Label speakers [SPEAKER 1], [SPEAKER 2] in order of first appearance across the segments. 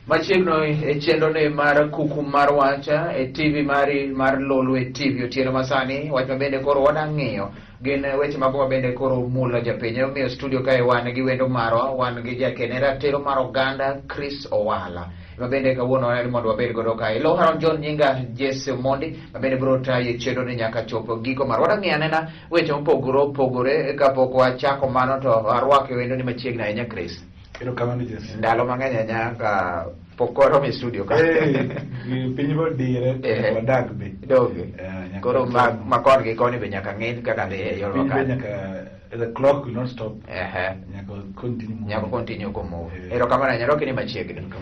[SPEAKER 1] Machiegno e chenro ne mar Kuku Mar Wach e TV mari mar Lolwe Tv otieno masani wach mabende koro wadang'iyo gin weche mago bende koro mulo japiny omiyo studio kae wan gi wendo marwa wan gi jakene ratiro mar oganda Chris Owala mabende kawuono en mondo wabed godo kae lo Haron John nyinga Jesse Mondi mabende bro tayo chenro ni nyaka chopo giko mar wadang'iyo anena weche mopogore kapok wachako mano to arwake wendo ni machiegni ahinya Chris. Ndalo mang'eny nyaka pokoro mi studio ka
[SPEAKER 2] pinyo dire wadak be
[SPEAKER 1] doge koro makon gi koni be nyaka ng'in kaka le yor ka
[SPEAKER 2] nyaka the clock will not stop
[SPEAKER 1] nyaka continue ko move ero kamana nyaro kini machiegni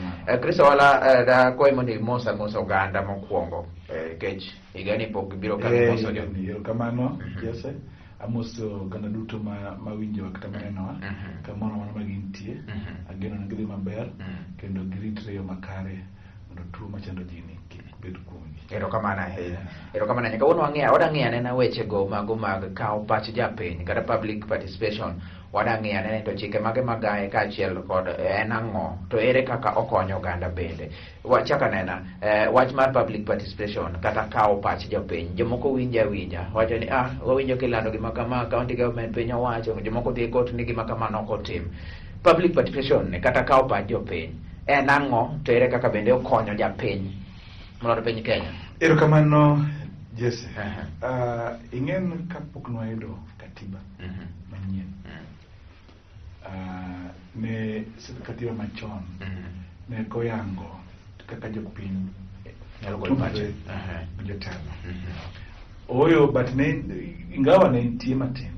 [SPEAKER 1] Chris Owala da koy mondi mosa oganda mokwongo kech igani pok biro ka moso jo
[SPEAKER 2] ero kamano yese amoso gana duto mawinjo kata manenowa kamoro mana magintie ageno ni gidhi maber kendo giritre yo makare mondo tuo machando ji ni kik bed kuomgi.
[SPEAKER 1] Erokamano nyaka wuono wadang'iyo anena wechego mago mag kawo pach japiny kata public participation wadang'iyo anena to chike mage magaye kaachiel kod en ang'o to ere kaka okonyo oganda bende wachaka nena wach mar public participation kata kawo pach japiny jomoko winja wacho ni wawinjo kilando gima kama county government piny owacho jomoko dhi kot ni gima kama nokotim public participation kata kawo pach jopiny en ang'o to ere kaka bende okonyo japiny moloyo piny Kenya.
[SPEAKER 2] Erokamano Jesse. Ing'en kapok nwayudo katiba manyien ne katiba machon ne koyango kaka jopiny
[SPEAKER 1] nyalo golo pache
[SPEAKER 2] jotelo oyo but ne ingawa ne nitie matin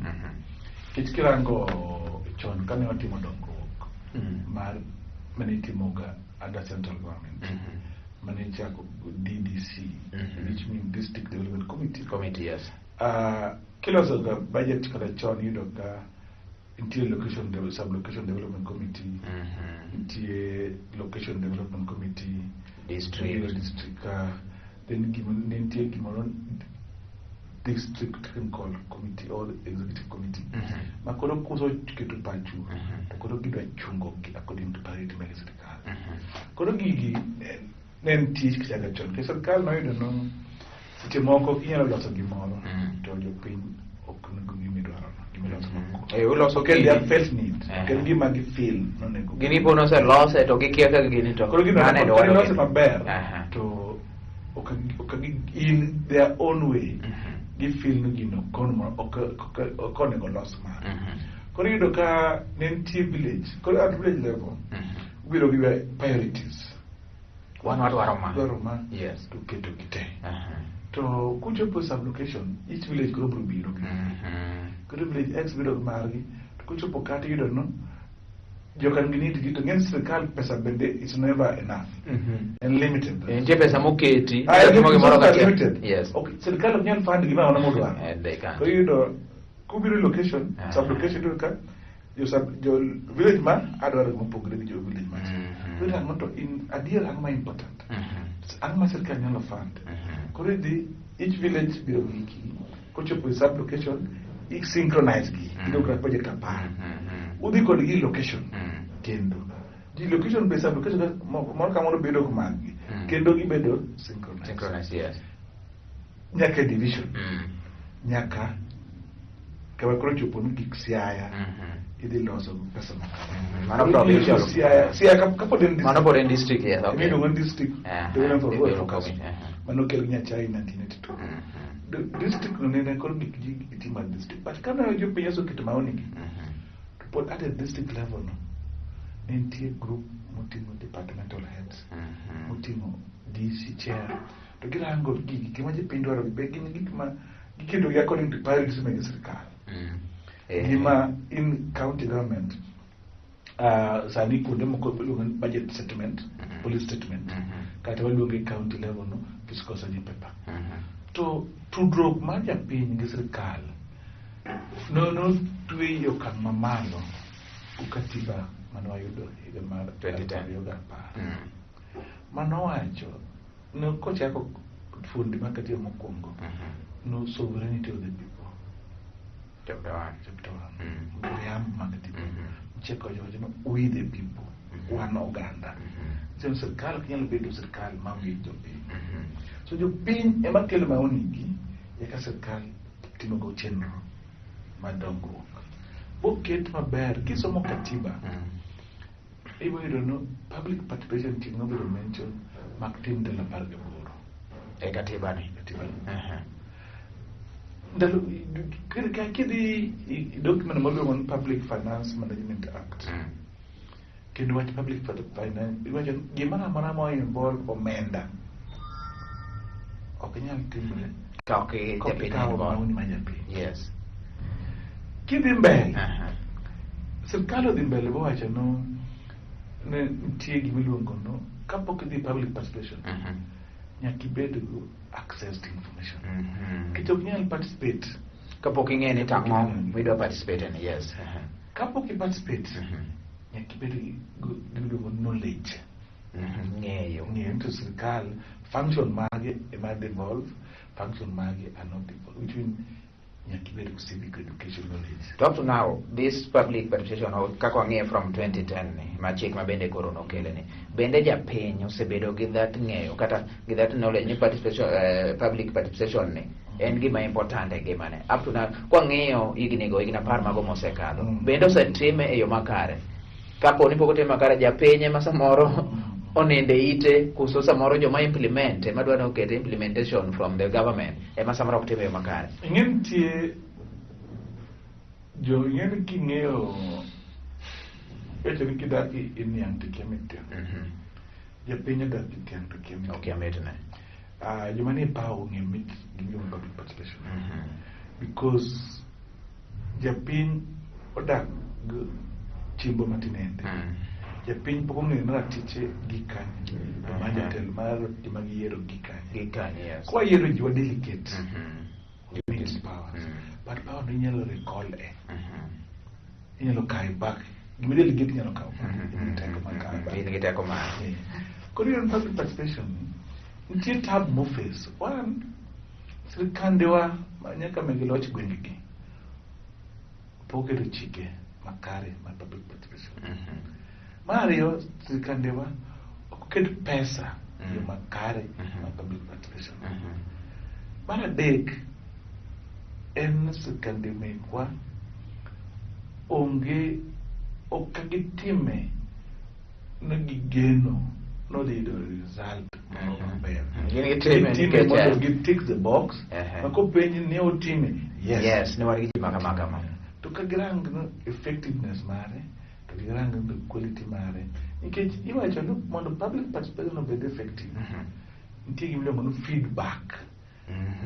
[SPEAKER 2] kech kirango chon kane watimo dongruok mar mane itimoga under central government mane chako DDC which means District Development Committee
[SPEAKER 1] yes
[SPEAKER 2] kiloso ga budget kata chon yudo ga intie location sub-location development committee intie location development committee
[SPEAKER 1] district
[SPEAKER 2] then intie gimoro district technical committee or executive committee makoro kuso keto pachu to koro gidwa chungo according to parity mag sirikal koro gigi nen tich kichaga chon ke sirikal noyudo no seche moko inyalo loso gimoro to jopiny ok nego gimidwaro
[SPEAKER 1] uloso
[SPEAKER 2] their felt need ken gima gi feel nonego
[SPEAKER 1] gini bono se lose to gikia ka gini to
[SPEAKER 2] koro gino ne lose maber to ok in their own way gi feel no gino ok onego los mar koro yudo ka ne nitie village koro at village level biro gi priorities
[SPEAKER 1] wan wadwaro
[SPEAKER 2] ma
[SPEAKER 1] yes
[SPEAKER 2] to keto gite to kuchopo sublocation each village koro biro koro village X biro margi to kuchopo kati yudo no jokan giniti to ng'en sirikal pesa bende is never enough and limited
[SPEAKER 1] nje pesa moketi
[SPEAKER 2] gimoro ka
[SPEAKER 1] limited yes
[SPEAKER 2] okay sirikal nyal fund gima ona modwaro to yudo kubiro location sublocation to ka jo village man adwaro mopogre gi jo village man wila ngoto in adier ang ma important ang ma sirikal nyalo fund koro di each village biro wiki kochopo sublocation synchronize gi do ka project apart udhi kod gi location kendo di location be sublocation moro ka moro bedo kumagi kendo gibedo
[SPEAKER 1] synchronized yes
[SPEAKER 2] nyaka division nyaka kawa koro chopo ni gik siaya idhi loso pesa
[SPEAKER 1] mano provincial
[SPEAKER 2] siaya kapo den
[SPEAKER 1] mano por en district yes okay
[SPEAKER 2] no district development for focus mano kel nya chai 1982 district no ne koro gik ji itima district but kana jo piny so kit maoni gi to put at a district level no nentie group motingo departmental heads motingo DC chair to girango gigi kima je piny dwaro be gin gik ma giketo gi according to priorities mag sirikal gima in county government sani kuonde moko luongo budget settlement police statement kata waluongo county level no fiscal survey paper to tudruok mar japiny gi sirikal no twe yo kan mamalo katiba mano ayudo higa mar 2010 mano wacho no kochako fundi makatiyo mokwongo no sovereignty of the people chapter 1 magatiyo cheko yo we the people wan oganda sen sirkal knyalo bedo sirkal maonge jopiny. So jopiny ema kelo maonigi eka sirkal timogo chenro mar dongruok. Boket maber kisomo katiba ibo yudo no public participation ting nobedo mention mak tim ndalo 18
[SPEAKER 1] e katiba ni.
[SPEAKER 2] Ndalo kidi document maluongo ni Public Finance Management Act. Kendo wach public finance iwacho gimana amana mo involve omenda ok nyal timre
[SPEAKER 1] ka ok japiny involved. Yes.
[SPEAKER 2] Kidhi mbele sirkal odhi mbele bowacho no ne nitie gimiluongo no kapok idhi public participation nyaka ibed go access to information. Kech ok nyal participate
[SPEAKER 1] kapok ing'e ni tang'o midwa participate in. Yes.
[SPEAKER 2] Kapok i participate nyaka ibed go gimiluongo knowledge.
[SPEAKER 1] Ng'eyo
[SPEAKER 2] to sirkal function mage ema devolve, function mage are not devolved, which means nyaka ibed go civic education knowledge.
[SPEAKER 1] Up to now, this public participation kako ang'e from 2010 ni ma chik ma bende koro nokele ni bende japiny osebedo gi that ng'eyo kata gi that knowledge ni participation public participation ni en gima important e gimane. Up to now kwang'iyo higni 10 mago mosekadho bende osetime e yo makare. Kapo ni pok otime makare japiny ema samoro oninde ite kuso samoro joma implement ema dwa nokete implementation from the government ema samoro ok time yo makare.
[SPEAKER 2] Ing'en tie jo ing'en king'eyo echo ni kidaki inyang to kiamete japiny odaki tiang to kiamete
[SPEAKER 1] ok ametne
[SPEAKER 2] joma ni pao ng'e mit gimiluongo public participation because japiny odak chimbo matinende japiny pok ong'eyo ni ratiche gikanye ma jatelo mar gima giyiero gikanye.
[SPEAKER 1] Yes.
[SPEAKER 2] Kwa yiero jiwa delicate means power but power no inyalo recall inyalo kai back gima delicate inyalo kawo
[SPEAKER 1] teko ma
[SPEAKER 2] koro yiero public participation nitie tab moface. One, sirkandewa nyaka megiloch gwengegi pok keto chike makare mar public participation. Mario sirkandewa ok ket pesa yo makare mar public participation. Mar adek en sirkande mekwa onge ok gitime ne gigeno no dhi yudo result maber. Gitime mondo gi-tick the box mako penji ni otime
[SPEAKER 1] yes ne war gi gima kama
[SPEAKER 2] to ka girang no effectiveness mare to girang no quality mare nikech iwacho no mondo public participation obed effective nitie gimiluongo no feedback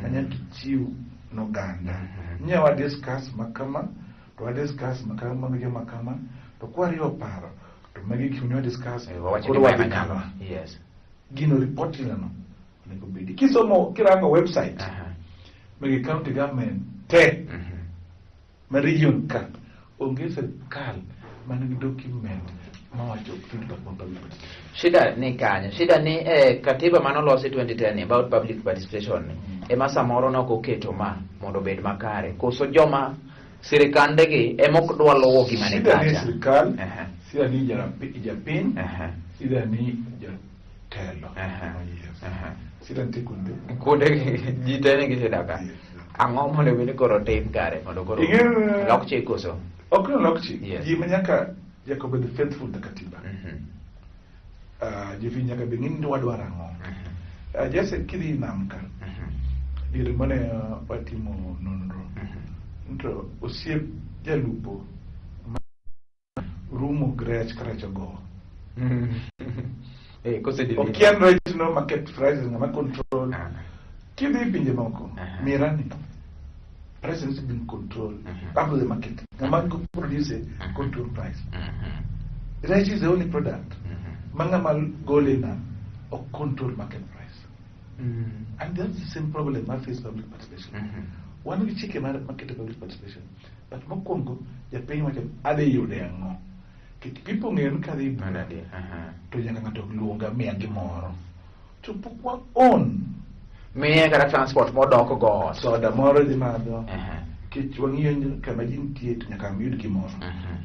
[SPEAKER 2] manyaka chiw n'oganda. Nyawa discuss makama to wa discuss makama joma kama to kwariyo paro to magi kiunyo discuss
[SPEAKER 1] koro wadhi kama. Yes.
[SPEAKER 2] Gino report no onego bedi kisomo kirango website magi county government te ma region ka onge sirkal manigi document mawacho feedback on public participation.
[SPEAKER 1] Shida ni kanya shida ni katiba manolosi 2010 about public participation ema samoro nokoketo ma mondo bed makare koso joma sirikande gi emok dwa luwo gima ne kacha.
[SPEAKER 2] Sida ni sirkal sida ni japiny sida ni jatelo sida ni
[SPEAKER 1] kunde jitene gi sida ka ang'o mondo bed koro tim kare mondo koro lok chik koso
[SPEAKER 2] ok no lok chik ji manyaka Jacob the faithful the katiba. Jifi nyaka bengin wadwara ang'o. Jase kidhi namka dire mane watimo nonro ntro osiep jalupo rumo grech karachogo
[SPEAKER 1] kose dili
[SPEAKER 2] okian rech no market prices ngama control kidhi pinje moko mirani prices have been controlled after the market ngama produce control price. Rice is the only product mangamal golena or control market price. And that's the same problem I face public participation. One of the chicken market public participation. But mokongo ya paying what ade yude ngo. People ngenu kadi to yanga ngato luonga mia gimoro. To pukwa on
[SPEAKER 1] me kara transport modoko go
[SPEAKER 2] soda moro di mado. Kich wangiyo kama jintie to nyaka miyud gimoro.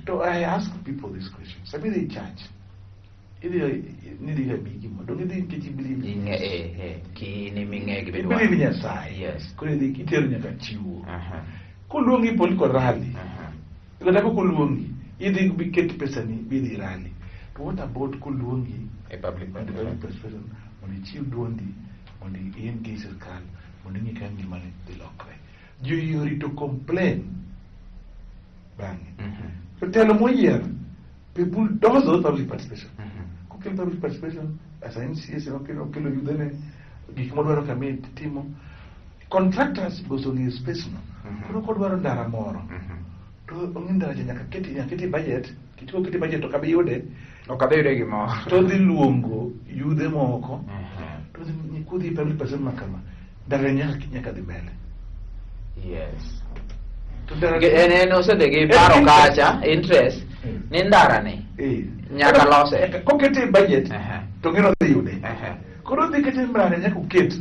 [SPEAKER 2] So I ask people this question. Sabi they charge. nidi ga bigi mo do nidi kiti believe
[SPEAKER 1] ki ni mingegi be
[SPEAKER 2] believe Nyasaye.
[SPEAKER 1] Yes.
[SPEAKER 2] Ko nidi kitero nyaka chiwo. Ko luongi political rally. Ko da ko luongi idi bi ket pesa ni bi di rally. To what about ko luongi
[SPEAKER 1] a public
[SPEAKER 2] person on chiw dondi on the engage circle on the kan di mane di lokre. You are to complain. Bang. So tell them one year people does those public participation. Public participation as I see as okay you then gikmodwaro kami timo contractors goes on his space no ko dwaro ndara moro to onginda nyaka keti budget kitiko keti budget to kabe yude gimo to dhi luongo yude moko to ni kudi public participation makama ndara nyaka dhi mbele.
[SPEAKER 1] Yes. No se de gi paro kacha interest ni ndara ni nyaka lose
[SPEAKER 2] ko kete budget to ngino dhi yude koro dhi kete mbrane nyaka uket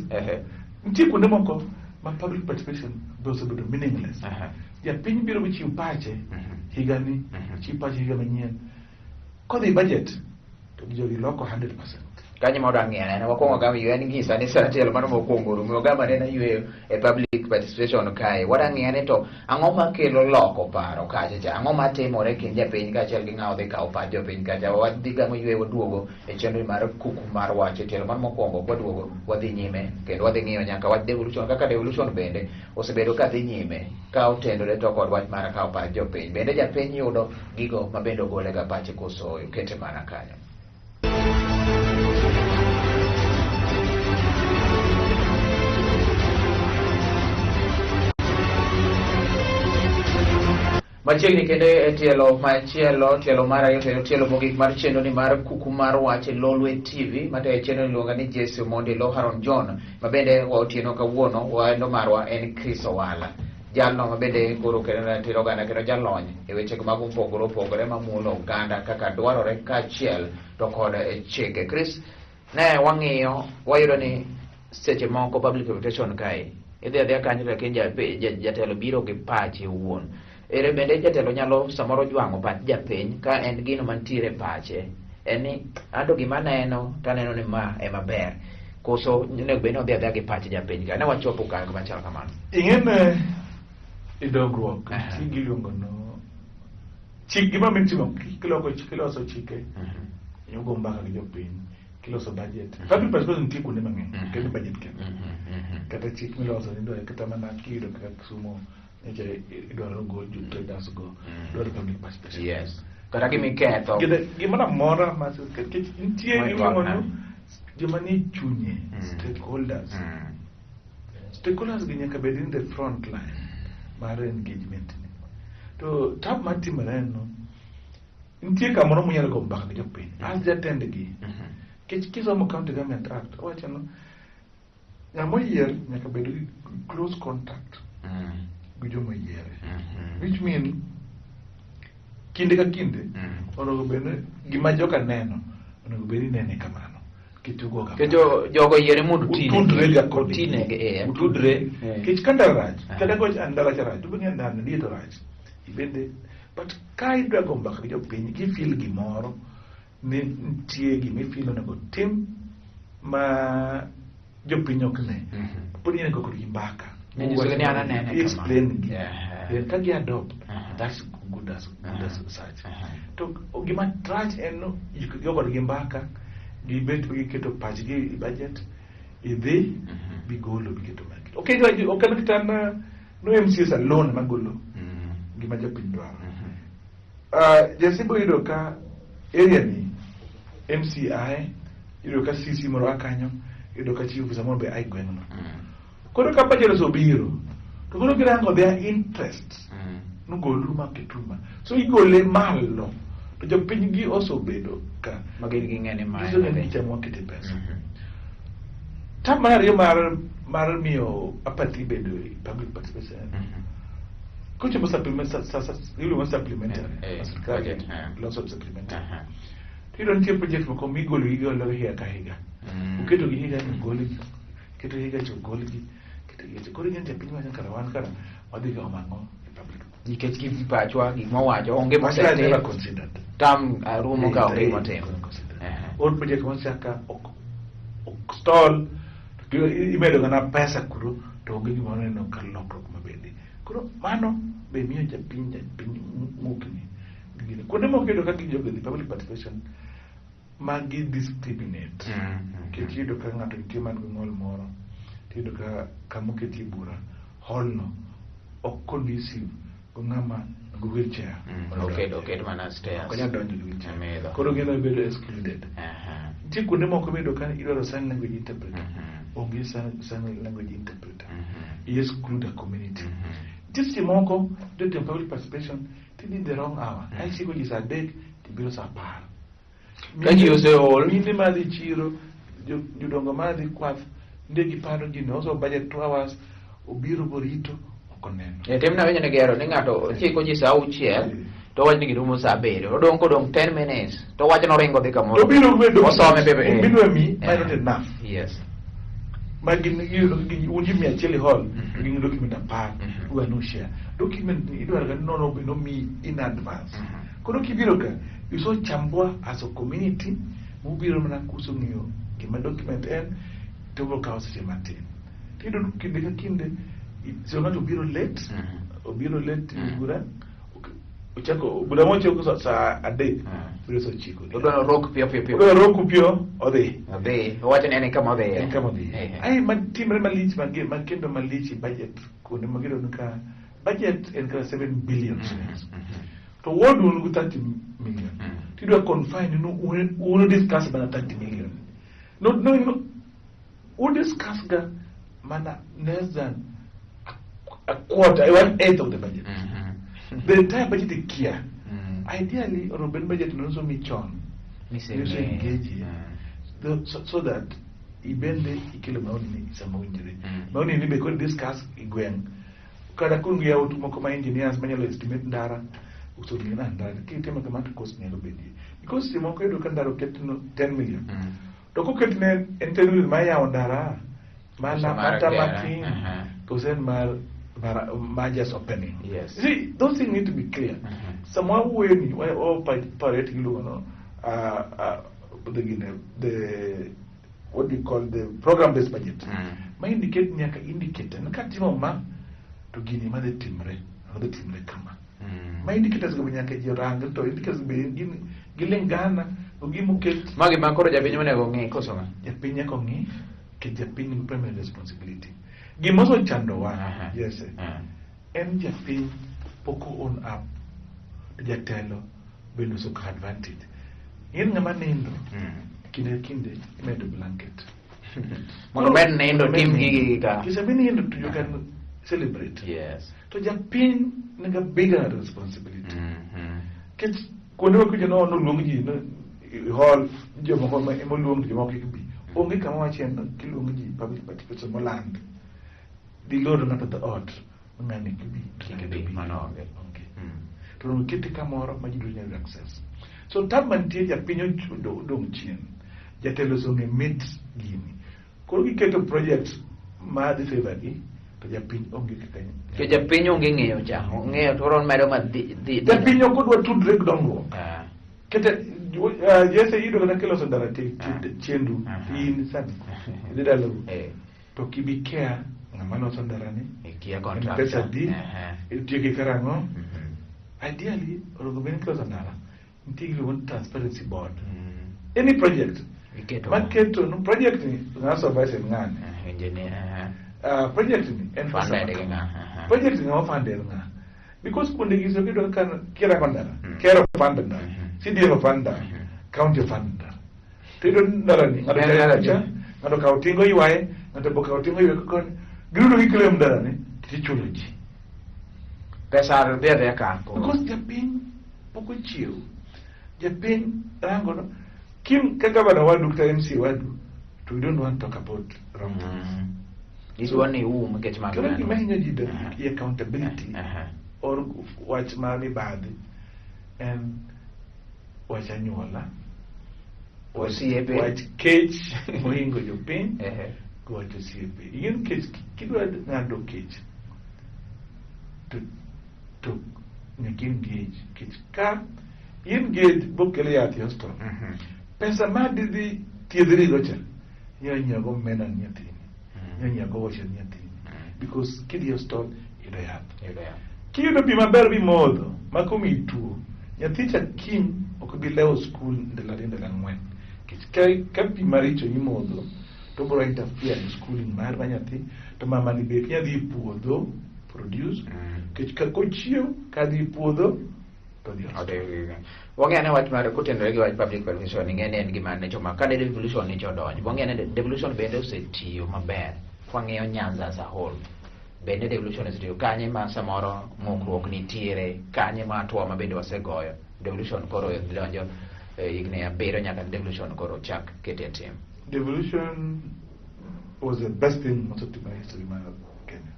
[SPEAKER 2] ntie kuonde moko ma public participation those bedo meaningless ya piny biro bi chiw pache higani chiw pache higa manyien kodhi budget to jogi loko 100%.
[SPEAKER 1] Kanyi moda ng'ene ne wakongo gama yuen ngisa ni satelo mano mokongo rumo gama ne na yue e public participation kai wada ng'ene to ang'o makelo loko paro kacha cha ang'o matimore kin japiny kaachiel gi ng'awo dhi kawo pach jopiny kacha wadhi gama yue waduogo e chenro mar kuku mar wach e tielo mano mokongo waduogo wadhi nyime kendo wadhi ng'iyo nyaka wach devolution kaka devolution bende osebedo ka dhi nyime ka otendore to kod wach mar kawo pach jopiny bende japiny yudo gigo mabende ogole ga pache koso kete mana kanyo. Machiegni kende tielo machielo tielo mar ariyo tielo mogik mar chenro ni mar kuku mar wach Lolwe TV mate chenro iluonga ni Jesse Mondi Lo Haron John mabende otieno kawuono wendo marwa en Chris Owala jalno mabende koro kendo tiro gana kendo jalony e weche mag opogore mamulo oganda kaka dwarore kaachiel to kod chike. Chris, ne wang'iyo wayudo ni seche moko public reputation kae idhi adhiya kanyo to kendo jatelo biro gi pache wuon. Ere bende jatelo nyalo samoro jwang'o pach japiny ka en gino mantiere pache en ni ado gima neno taneno ni ma ema ber koso nego bende odhi adhiya gi pach japiny ka ne wachopo kanyo machal kamano.
[SPEAKER 2] Ing'en idongruok chigi luongo no chik gima mitimo kiloso chike yugo mbaka gi jopiny kiloso budget public participation nitie kuonde mang'eny kendo budget kata chik miloso nindo kata mana kido kaka sumo idwaro go traders go dwaro public participation.
[SPEAKER 1] Yes. Kata kimiketho
[SPEAKER 2] gimana mora mas nitie iluongo joma ni chunye stakeholders gi nyaka bed in the front line mar engagement to tap matimore no nitie kamoro munyalo go mbaka gi jopiny as jatend gi kisomo county government act owacho no ng'amo yier nyaka bed gi close contact gi joma yiere which mean kinde ka kinde onego bed gima joka neno onego bed nene kamano kitugo kamano
[SPEAKER 1] ke jogo yiere mondo
[SPEAKER 2] tudre ga kod
[SPEAKER 1] tudre
[SPEAKER 2] kech kanda raj kada go andala raj to bingen dan ni to raj ibende but kai drago mbaka gi jopiny gi feel gimoro ni ntie gima feel onego tim ma jopiny ok ne podi ne go gi mbaka explain ka gi adopt that's good as such to gima trach en no yogo gi mbaka gi bet gi keto pach gi budget idhi bigolo biketo market okay okana no MCs alone magolo gima jopiny dwaro jasibo yudo ka area ni MCI yudo ka CC moro akanyo yudo ka chief samoro be ai gweng'no koro ka budget obiro to koro girango their interest no golu maketuma so igole malo to jopiny gi osebedo ka
[SPEAKER 1] magin gi ng'ene ma
[SPEAKER 2] iso ne chamo kete pesa tamar yo mar mio apathy bedo public participation kucho mo supplement ilu mo supplementary lots of supplementary tiro ntie project mo komigolo igolo higa ka higa uketo gi higa ni goli keto higa cho goli keto koro nyanja piny ma kara wan kara wadhi ga mango public
[SPEAKER 1] nikech ki pachwa gik mawacho onge
[SPEAKER 2] mosete tam
[SPEAKER 1] rumo ka onge motimo
[SPEAKER 2] or project machaka stall to imedo gana pesa kuro to ngi mo no kar lokro mabende kuro mano be miyo japiny mukni gine kuonde moko iyudo ka gijogo the public participation magi discriminate kech iyudo ka ng'ato nitie man gi ng'ol moro tiyudo ka kamoketie bura hallno ok conducive go ng'ama go wheelchair
[SPEAKER 1] okedo mana stairs
[SPEAKER 2] konya donjo gi wheelchair koro gino bedo excluded nitie kuonde moko iyudo ka idwaro sign language interpreter onge sign language interpreter exclude a community nitie moko the public participation in the wrong hour. I see what is a date, the bills are par.
[SPEAKER 1] Can you say all?
[SPEAKER 2] Minima di chiro, you don't go mad the quaff, Negi Paro, you know, so budget 2 hours, Ubiro Borito, or Conen.
[SPEAKER 1] A temna when again, Ningato, Chico is out here, to watch the rumors are bed, or don't go down 10 minutes, to watch an orango de Camo.
[SPEAKER 2] Ubiro, saw me, I not enough.
[SPEAKER 1] Yes.
[SPEAKER 2] You would give me a chili hall, bringing document apart, who are no share. Document no me in advance. Kodokibiroka, you saw Chambua as a community, Mubiromana Kusumio, give my document and to work out the maintain. You don't keep the kinde, it's not to be late, or be late in Gura. Uchako, but I want you to say a day. Chico.
[SPEAKER 1] You're going to rock
[SPEAKER 2] pure or they?
[SPEAKER 1] A day. What an any come of there?
[SPEAKER 2] I my team Malich, my kingdom Malichi budget, could the Magironuka budget and 7 billion shillings. To what will go 30 million? To do a confine, you know, we'll discuss about 30 million. No, we'll discuss mana less than a quarter, 1/8 of the budget. The entire budget is clear. Ideally, Ruben budget also meet on. Engage so that ibende ikile maoni isa maoni maoni ni beko discuss igwen kada kungi ya utumo kama engineers manyalo estimate ndara usodina ndara kitema kama cost nyalo bedi because simo ko do kandaro ketno 10 million to ko ketne entenu maya ondara mana ata maki to send mal just opening.
[SPEAKER 1] Yes.
[SPEAKER 2] See, those things need to be clear. Someone when all parade the what do you call the program-based budget. My indicate nyaka indicator. Nakatimo ma to gini ma the timre kama. My indicators go nyaka jiranga to indicators be gilengana ugimuket.
[SPEAKER 1] Magi makoro japinyo ne go ngi kosoma.
[SPEAKER 2] Japinya ko ngi ke japinyo primary responsibility. Gimoso chando wa yes en japiny poko on up jatelo bendo so advantage yen ngama nindo kinde medo blanket
[SPEAKER 1] mondo ben nindo tim gigi ka
[SPEAKER 2] kisa bini nindo to you can celebrate
[SPEAKER 1] yes
[SPEAKER 2] to japiny nanga bigger responsibility kit kono ko jono no lungi no hall jomo ko mo lungi jomo ko bi onge kama wachendo kilungi public participation mo land the Lord not the odd. Ngani kibi
[SPEAKER 1] manoge.
[SPEAKER 2] Okay. To no kiti kamoro majidu nya access. So taban tie japinyo dong chien. Jatelo so nge meet gini. Ko giketo project ma di favor gi to japiny onge kikanya.
[SPEAKER 1] Ke japiny onge ngeyo cha. Ngeyo to ron medo ma di.
[SPEAKER 2] Japinyo ko dwa tudre dongo. Kete yese yido kana kelo so darate chendu in san. Didalo. To kibi care ngamano sondarani
[SPEAKER 1] ikia contract
[SPEAKER 2] pesa di itike karango ideally rogoben close andara ntigi won transparency board any project marketo no project ni ngaso base ngane
[SPEAKER 1] engineer
[SPEAKER 2] project ni en project ni ofande nga because kunde gizo kido kan kira kondara kero fanda city of fanda county fanda tido ndara ni ngado ka utingo yiwae ngado boka utingo yiwae kon Guru Hikilem Darani, Tichology.
[SPEAKER 1] Pesar there ka.
[SPEAKER 2] Because Japan Poko Chiu. Japan Rangono. Kim Kagabana Wadu MC Wadu. We don't want to talk about wrong things.
[SPEAKER 1] This one you get my
[SPEAKER 2] accountability or watch Mami Badi and watch Annuala.
[SPEAKER 1] Or see a
[SPEAKER 2] watch Cage Moingo Japan. Go to see in case Kidward Nando Cage to make engage Cage car engage book at your store. pesa ma didhi thiedhri go cha nyago mena nyathini nyago woche nyathini because kidhi hospital yudo yath kiyudo pi maber bimodho makomi tuo nyathi cha kiny ok bi lewo skul ndalo 4 kech ka pi maricho imodho to bro interfere in schooling mar nyathi to mama ni be nyadhi puodho produce kech ka kochiew ka dhi puodho to dhi
[SPEAKER 1] wang'ene wach mar kotenore gi wach public television ing'ene en gima ne choma ka devolution ni chodonjo wang'ene devolution bende osetiyo maber kwang'iyo Nyanza as a whole bende devolution osetiyo kanye ma samoro ng'ukruok nitiere kanye ma tuo ma bende wasegoyo devolution koro donjo higni 7 nyaka devolution koro chak kete tim.
[SPEAKER 2] Devolution was the best thing also to my history mar Kenya.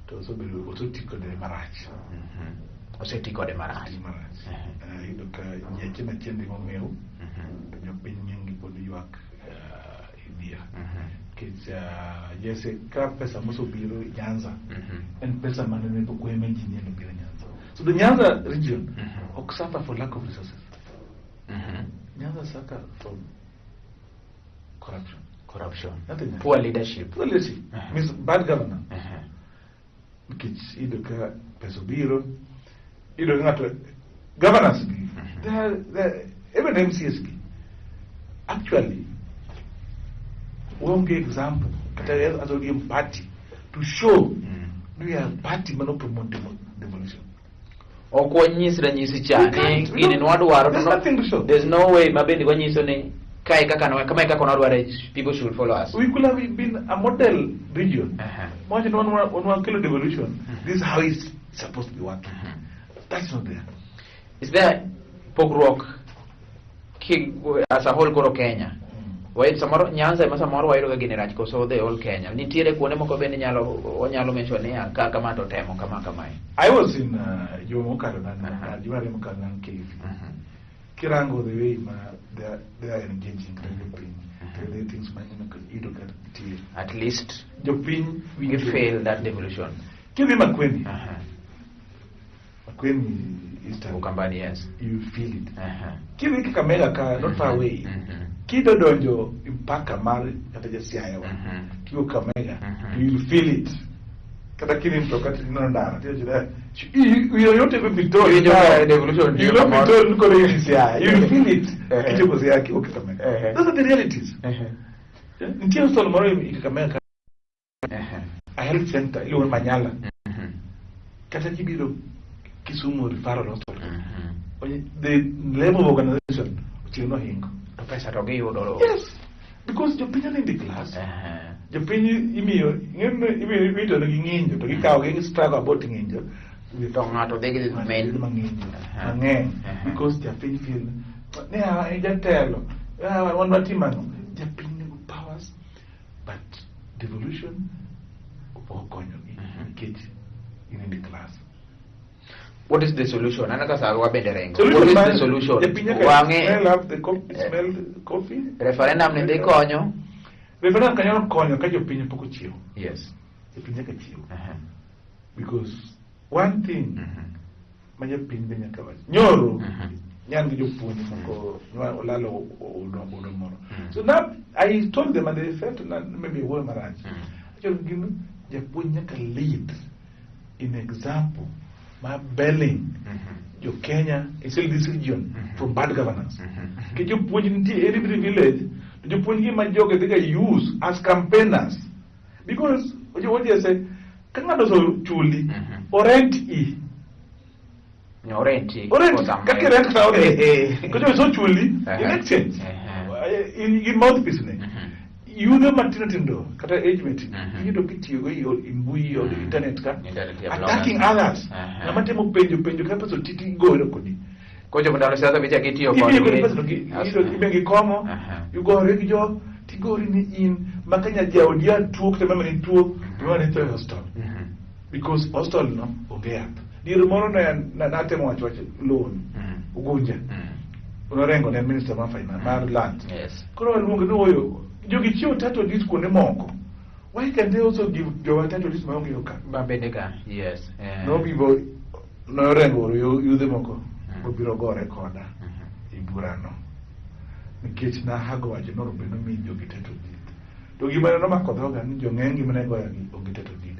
[SPEAKER 2] To also be also tikode marach.
[SPEAKER 1] Ose tikode marach.
[SPEAKER 2] Yudo ka nyeche na chende ng'ew. To jopiny ng'engi pod ywak idhia. Kech jese ka pesa mosobiro Nyanza en pesa manene to kweme jinye no biro Nyanza. So the Nyanza region ok suffer for lack of resources. Nyanza suffer from corruption. Nothing.
[SPEAKER 1] Poor leadership.
[SPEAKER 2] Means bad governance. Which either peso biro, either not governance. Even MCSP. Actually, one good example, as a party, to show we are party man promote devolution.
[SPEAKER 1] Or there's
[SPEAKER 2] nothing to show.
[SPEAKER 1] There's no way people should follow us.
[SPEAKER 2] We could have been a model region. Imagine one kilo devolution. This is how it's supposed to be working. That's not there.
[SPEAKER 1] Is there pogrok as a whole Koro Kenya? Wait, samaro Nyanza masamaro wairo ga generach ko so the whole Kenya. Nitiere kuone moko bende nyalo mention ya kama to temo kama.
[SPEAKER 2] I was in Jomo Karana, Jumare Mukanan cave. Kirango the way they are engaging the things
[SPEAKER 1] at least
[SPEAKER 2] we
[SPEAKER 1] fail that devolution.
[SPEAKER 2] Give him Makweni. Makweni is
[SPEAKER 1] Ukambani, yes.
[SPEAKER 2] You feel it. Give him Kamega car not far away. Kido donjo impaka mari kata jasiaya wa. Kiyo Kamega. You feel it. Kata kini mtokati nondana. You don't even be told. You don't be told nuko na jasiaya. You feel it. Kicho kuzia kiyo Kamega. Those are the realities. Ntiyo solo moro Kamega. A health center ilo Manyala. Kata kibiro Kisumu referral hospital. The level of organization uchino hingo. Yes, because your opinion in the class. Your opinion, you don't know to get struggle about ninja. We don't know to take it because their feel. Yeah, I just tell. One more team, their opinion powers, but devolution or engage in the class.
[SPEAKER 1] What is the solution? What is the solution?
[SPEAKER 2] Smell coffee.
[SPEAKER 1] Referendum ni de konyo.
[SPEAKER 2] Referendum kanyo konyo kajo pinyo poko chiyo.
[SPEAKER 1] Yes.
[SPEAKER 2] The pinyo ka chiyo. Because one thing, manya pinyo benya kawaji. Nyoro, nyangi jo punyo moko lalo odo moro. So now I told them and they felt maybe a word marriage. Actually, you punyo ka lead in example. My belling, your Kenya is still this region from bad governance. Can you put in every village? You put in my joke they use as campaigners because what you say, can I also truly or rent e?
[SPEAKER 1] No rent e.
[SPEAKER 2] Can you rent now? Because you so truly in exchange in mouthpiece. You know Martinatindo, Kata age meeting. You don't get you in Bui or the internet attacking others. Namatemo penjo kapa so titi go rekodi.
[SPEAKER 1] Koja mndalo siasa bicha kitio
[SPEAKER 2] kwa. Ibengi komo. You go regjo tigori ni in makanya jaudia tuo kutema ni tuo tuwa ni hostel. Because hostel no ogea. Diru moro na natemo wachache loan. Ugunja. Unorengo na minister wa finance mar land.
[SPEAKER 1] Yes.
[SPEAKER 2] Kuro lungu no yo. You get your title this Kunemoko. Why can they also give your title this Mayoka?
[SPEAKER 1] Babedega, yes.
[SPEAKER 2] No people, no rengo, you the moko, Biro go recorder, Iburano. nikech na hago wacho noro beno mi jogi teto dhil to gima ne nomako dhoga ni jong'eny gima ne goyo gi onge teto dhil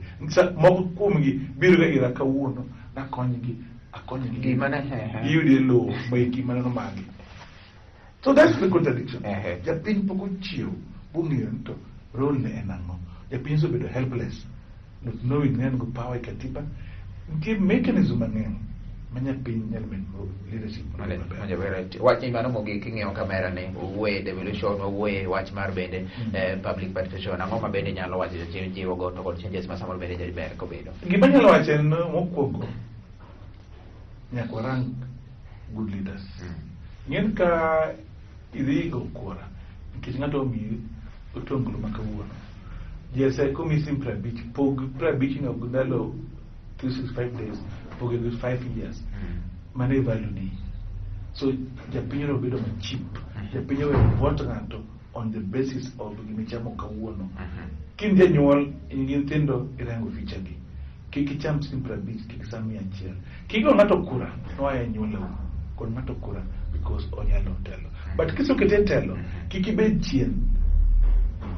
[SPEAKER 2] moko kuomgi biro ga ira kawuono nakonygi akonygi
[SPEAKER 1] gima ne
[SPEAKER 2] giyudie lowo maeki mane nomagi. So that's the contradiction. Japiny pok ochiew bong'eyo ni to role ne en ang'o. Japiny osebedo helpless not knowing ni en go power e katiba. Nitie mechanism mang'eny manya piny nyalo medo leadership
[SPEAKER 1] wach ni mano mogik ing'eyo kamera ni uwe devolution uwe wach mar bende public participation ang'o ma bende nyalo wacho jiwo go to kod changes ma samoro bende ber kobedo.
[SPEAKER 2] Gima nyalo wacho en mokwongo nyaka warang good leaders. Ng'en ka idhi go kura nikech ng'ato omiyi otonglo ma kawuono jese komi sim 50 pog 50 no ndalo 365 days pog 5 years mane value ni. So japiny obedo ma cheap, japiny vote ng'ato on the basis of gimichamo kawuono. Kin janyuol in gi nyithindo irango ficha gi kik icham sim 50 kik sam 100 kigo ng'ato kura noaye nyuolo kon ng'ato kura because onyalo telo. But kisokete telo kik ibed chien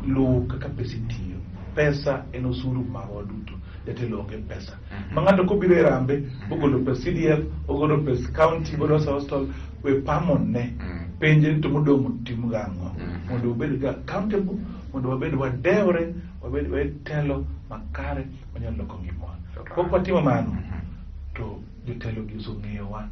[SPEAKER 2] lo kaka pesa tiyo. Pesa en osuru marwa duto jatelo onge pesa ma ng'ato kobiro e rambe ogolo pes CDF ogolo pes county ogolo hostel we pamon ne penje to modong tim gang'o mondo obed ga accountable mondo wabed wadewre wabed telo makare manyalo loko ngimwa. Pok watimo mano to jotelo gi usong'eyowa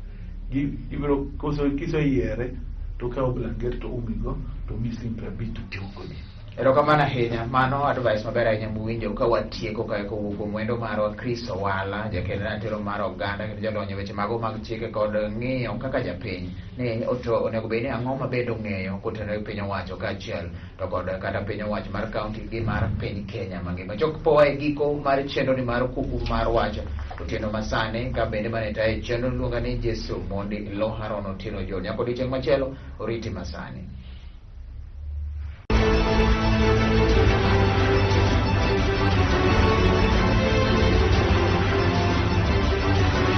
[SPEAKER 2] ibiro kiso yiere to kawo blanket to umigo to mislim 50 to tiyo kodi.
[SPEAKER 1] Erokamano ahinya, mano advice maber ahinya muwinjo ka watieko ka kowuok mwendo marwa Chris Owala jakendo ratiro mar oganda kendo jalony weche mago mag chike kod ng'iyo kaka japiny ni onego bed ni ang'o ma bende ong'eyo kotenore gi piny owacho kaachiel to kod kata piny owacho mar kaunti gi mar piny Kenya mangima. Chopo e giko mar chenro ni mar Kuku Mar Wach otieno masani ka bende manetae chenro luonga ni Jesu Mondi Loharon Otieno Jo nyaka odiochieng' machielo oriti masani.